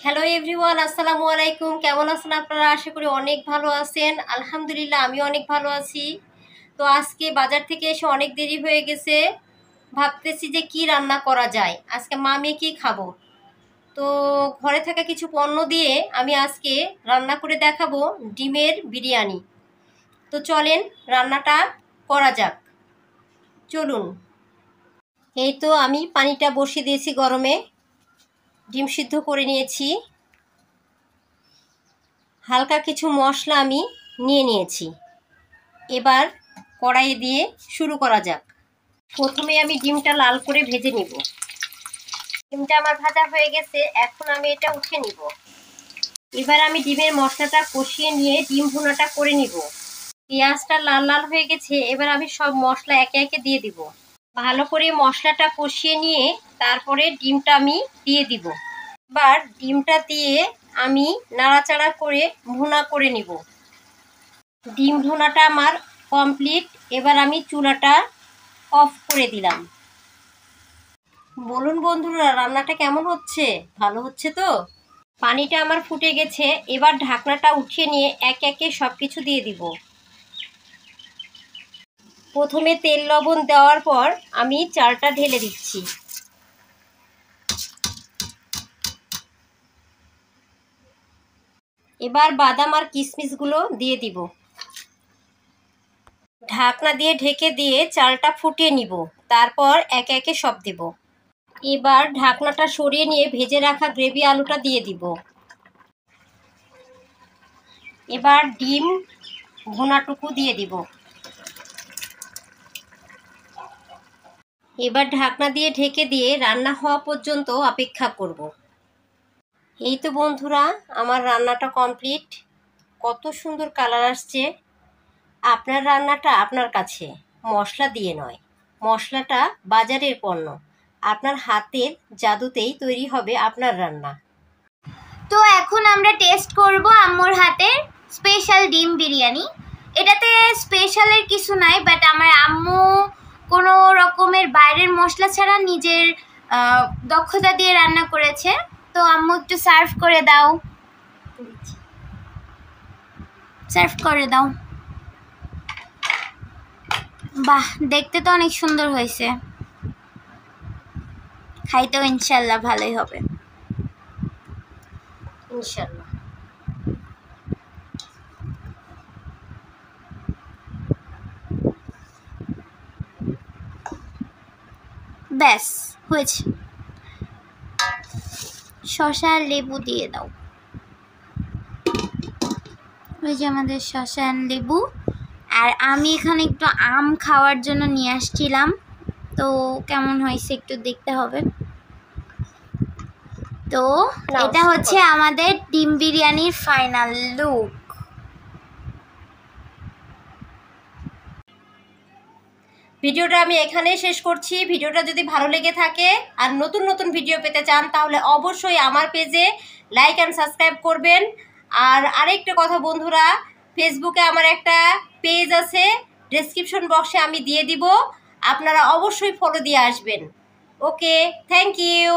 Hello everyone, আসসালামু আলাইকুম। কেমন আছেন আপনারা? আশা করি অনেক ভালো আছেন। আলহামদুলিল্লাহ, আমিও অনেক ভালো আছি। তো আজকে বাজার থেকে এসে অনেক দেরি হয়ে গেছে। ভাবতেছি যে কি রান্না করা যায়, আজকে মা মেয়ে কি খাবো। তো ঘরে থাকা কিছু পণ্য দিয়ে আমি আজকে রান্না করে দেখাবো ডিমের বিরিয়ানি। তো চলেন রান্নাটা করা যাক, চলুন। এই তো আমি পানিটা বসিয়ে দিয়েছি গরমে, ডিম সিদ্ধ করে নিয়েছি, হালকা কিছু মশলা আমি নিয়ে নিয়েছি। এবার কড়াইয়ে দিয়ে শুরু করা যাক। প্রথমে আমি ডিমটা লাল করে ভেজে নিব। ডিমটা আমার ভাজা হয়ে গেছে, এখন আমি এটা উঠিয়ে নিব। এবার আমি ডিমের মশলাটা কষিয়ে নিয়ে ডিম ভুনাটা করে নিব। পেঁয়াজটা লাল লাল হয়ে গেছে, এবার আমি সব মশলা একে একে দিয়ে দিব। ভালো করে মশলাটা কষিয়ে নিয়ে তারপরে ডিমটা আমি দিয়ে দিব। এবার ডিমটা দিয়ে আমি নাড়াচাড়া করে ভুনা করে নিব। ডিম ভুনাটা আমার কমপ্লিট। এবার আমি চুলাটা অফ করে দিলাম। বলুন বন্ধুরা, রান্নাটা কেমন হচ্ছে? ভালো হচ্ছে তো? পানিটা আমার ফুটে গেছে, এবার ঢাকনাটা উঠিয়ে নিয়ে একে একে সব কিছু দিয়ে দিব। প্রথমে তেল লবণ দেওয়ার পর আমি চালটা ঢেলে দিচ্ছি। এবার বাদাম আর কিশমিশগুলো দিয়ে দিব। ঢাকনা দিয়ে ঢেকে দিয়ে চালটা ফুটিয়ে নিব, তারপর একে একে সব দেব। এবার ঢাকনাটা সরিয়ে নিয়ে ভেজে রাখা গ্রেভি আলুটা দিয়ে দিব। এবার ডিম ভুনাটুকু দিয়ে দিব। এবার ঢাকনা দিয়ে ঢেকে দিয়ে রান্না হওয়া পর্যন্ত অপেক্ষা করব। এই তো বন্ধুরা, আমার রান্নাটা কমপ্লিট। কত সুন্দর কালার আসছে। আপনার রান্নাটা আপনার কাছে, মশলা দিয়ে নয়। মশলাটা বাজারের পণ্য। আপনার হাতের জাদুতেই তৈরি হবে আপনার রান্না। তো এখন আমরা টেস্ট করব আম্মুর হাতের স্পেশাল ডিম বিরিয়ানি। এটাতে স্পেশালের কিছু নাই, বাট আমার আম্মু কোনো রকমের বাইরের মশলা ছাড়া নিজের দক্ষতা দিয়ে রান্না করেছে। তো আম্মু একটু সার্ভ করে দাও, সার্ভ করে দাও। বাহ, দেখতে তো অনেক সুন্দর হয়েছে, খাইতেও ইনশাল্লাহ ভালোই হবে। ইনশাল্লাহ। ব্যাস হয়েছে। শসা আর লেবু দিয়ে দাও। ওই যে আমাদের শসা আর লেবু। আর আমি এখানে একটু আম খাওয়ার জন্য নিয়ে আসছিলাম, তো কেমন হয়েছে একটু দেখতে হবে। তো এটা হচ্ছে আমাদের ডিম বিরিয়ানির ফাইনাল লুক। ভিডিওটা আমি এখানেই শেষ করছি। ভিডিওটা যদি ভালো লেগে থাকে আর নতুন নতুন ভিডিও পেতে চান তাহলে অবশ্যই আমার পেজে লাইক অ্যান্ড সাবস্ক্রাইব করবেন। আর আরেকটা কথা বন্ধুরা, ফেসবুকে আমার একটা পেজ আছে, ডেসক্রিপশন বক্সে আমি দিয়ে দিব, আপনারা অবশ্যই ফলো দিয়ে আসবেন। ওকে, থ্যাংক ইউ।